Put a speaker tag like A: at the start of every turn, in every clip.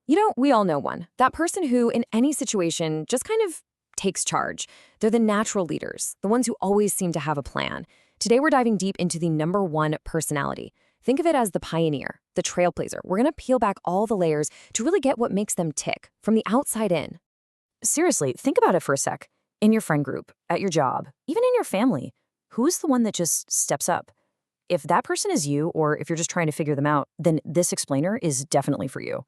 A: We all know one. That person who, in any situation, just kind of takes charge. They're the natural leaders, the ones who always seem to have a plan. Today, we're diving deep into the number one personality. Think of it as the pioneer, the trailblazer. We're going to peel back all the layers to really get what makes them tick, from the outside in.
B: Seriously, think about it for a sec. In your friend group, at your job, even in your family, who's the one that just steps up? If that person is you, or if you're just trying to figure them out, then this explainer is definitely for you.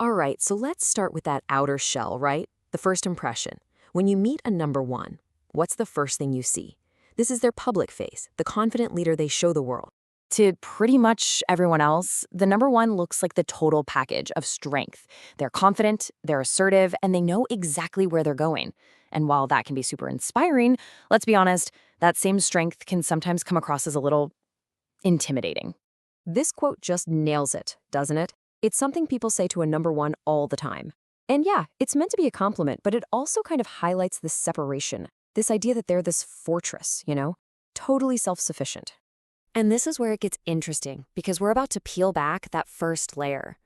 A: All right, so let's start with that outer shell, right? The first impression. When you meet a number one, what's the first thing you see? This is their public face, the confident leader they show the world.
B: To pretty much everyone else, the number one looks like the total package of strength. They're confident, they're assertive, and they know exactly where they're going. And while that can be super inspiring, let's be honest, that same strength can sometimes come across as a little intimidating.
A: This quote just nails it, doesn't it? It's something people say to a number one all the time. And yeah, it's meant to be a compliment, but it also kind of highlights this separation, this idea that they're this fortress, totally self-sufficient. And this is where it gets interesting, because we're about to peel back that first layer.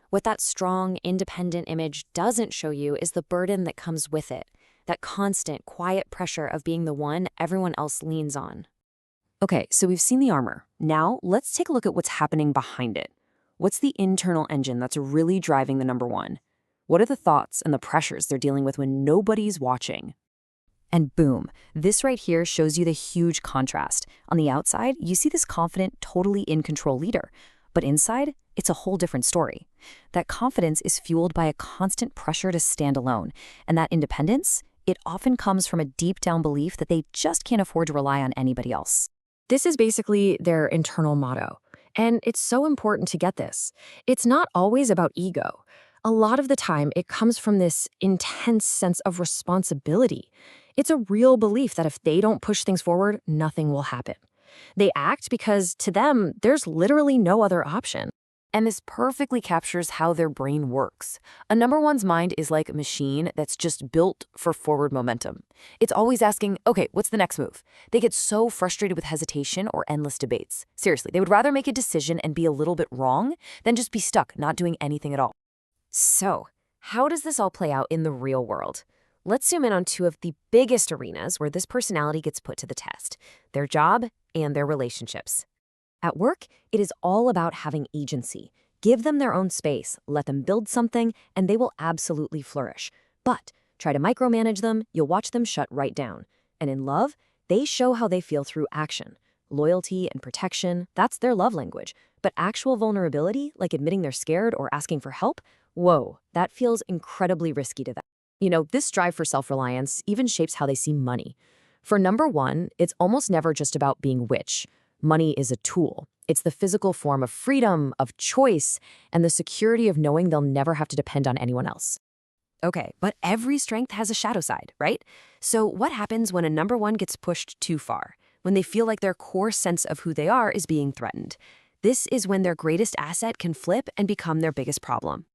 A: What that strong, independent image doesn't show you is the burden that comes with it, that constant, quiet pressure of being the one everyone else leans on. Okay, so we've seen the armor. Now, let's take a look at what's happening behind it. What's the internal engine that's really driving the number one? What are the thoughts and the pressures they're dealing with when nobody's watching? And boom, this right here shows you the huge contrast. On the outside, you see this confident, totally in control leader. But inside, it's a whole different story. That confidence is fueled by a constant pressure to stand alone. And that independence, it often comes from a deep down belief that they just can't afford to rely on anybody else. This is basically their internal motto. And it's so important to get this. It's not always about ego. A lot of the time, it comes from this intense sense of responsibility. It's a real belief that if they don't push things forward, nothing will happen. They act because, to them, there's literally no other option. And this perfectly captures how their brain works. A number one's mind is like a machine that's just built for forward momentum. It's always asking, okay, what's the next move? They get so frustrated with hesitation or endless debates. Seriously, they would rather make a decision and be a little bit wrong than just be stuck, not doing anything at all. So, how does this all play out in the real world? Let's zoom in on two of the biggest arenas where this personality gets put to the test: their job and their relationships. At work, it is all about having agency. Give them their own space, let them build something, and they will absolutely flourish. But try to micromanage them, you'll watch them shut right down. And in love, they show how they feel through action. Loyalty and protection, that's their love language. But actual vulnerability, like admitting they're scared or asking for help, whoa, that feels incredibly risky to them. This drive for self-reliance even shapes how they see money. For number one, it's almost never just about being rich. Money is a tool. It's the physical form of freedom, of choice, and the security of knowing they'll never have to depend on anyone else. Okay, but every strength has a shadow side, right? So what happens when a number one gets pushed too far? When they feel like their core sense of who they are is being threatened. This is when their greatest asset can flip and become their biggest problem.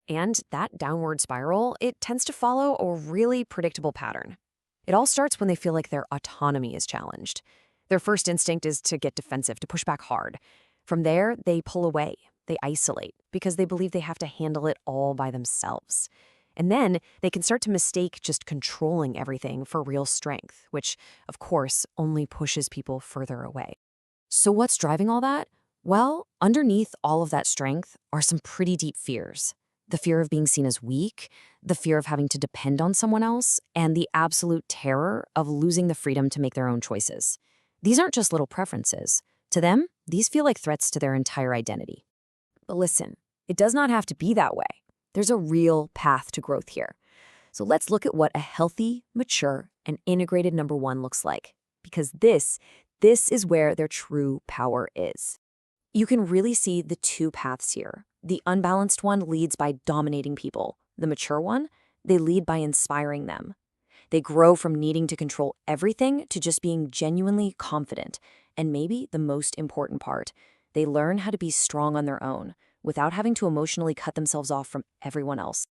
A: And that downward spiral, it tends to follow a really predictable pattern. It all starts when they feel like their autonomy is challenged. Their first instinct is to get defensive, to push back hard. From there, they pull away, they isolate, because they believe they have to handle it all by themselves. And then they can start to mistake just controlling everything for real strength, which, of course, only pushes people further away. So what's driving all that? Well, underneath all of that strength are some pretty deep fears. The fear of being seen as weak, the fear of having to depend on someone else, and the absolute terror of losing the freedom to make their own choices. These aren't just little preferences. To them, these feel like threats to their entire identity. But listen, it does not have to be that way. There's a real path to growth here. So let's look at what a healthy, mature, and integrated number one looks like. Because this is where their true power is. You can really see the two paths here. The unbalanced one leads by dominating people. The mature one, they lead by inspiring them. They grow from needing to control everything to just being genuinely confident. And maybe the most important part, they learn how to be strong on their own without having to emotionally cut themselves off from everyone else.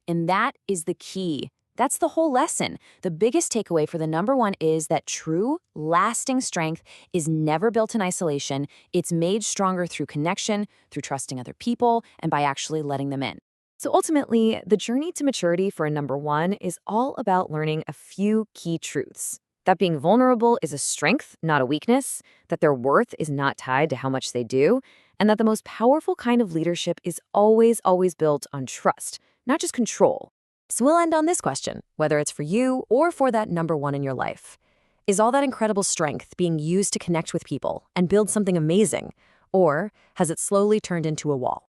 A: And that is the key. That's the whole lesson. The biggest takeaway for the number one is that true, lasting strength is never built in isolation. It's made stronger through connection, through trusting other people, and by actually letting them in.
B: So ultimately, the journey to maturity for a number one is all about learning a few key truths. That being vulnerable is a strength, not a weakness, that their worth is not tied to how much they do, and that the most powerful kind of leadership is always built on trust, not just control.
A: So we'll end on this question, whether it's for you or for that number one in your life. Is all that incredible strength being used to connect with people and build something amazing? Or has it slowly turned into a wall?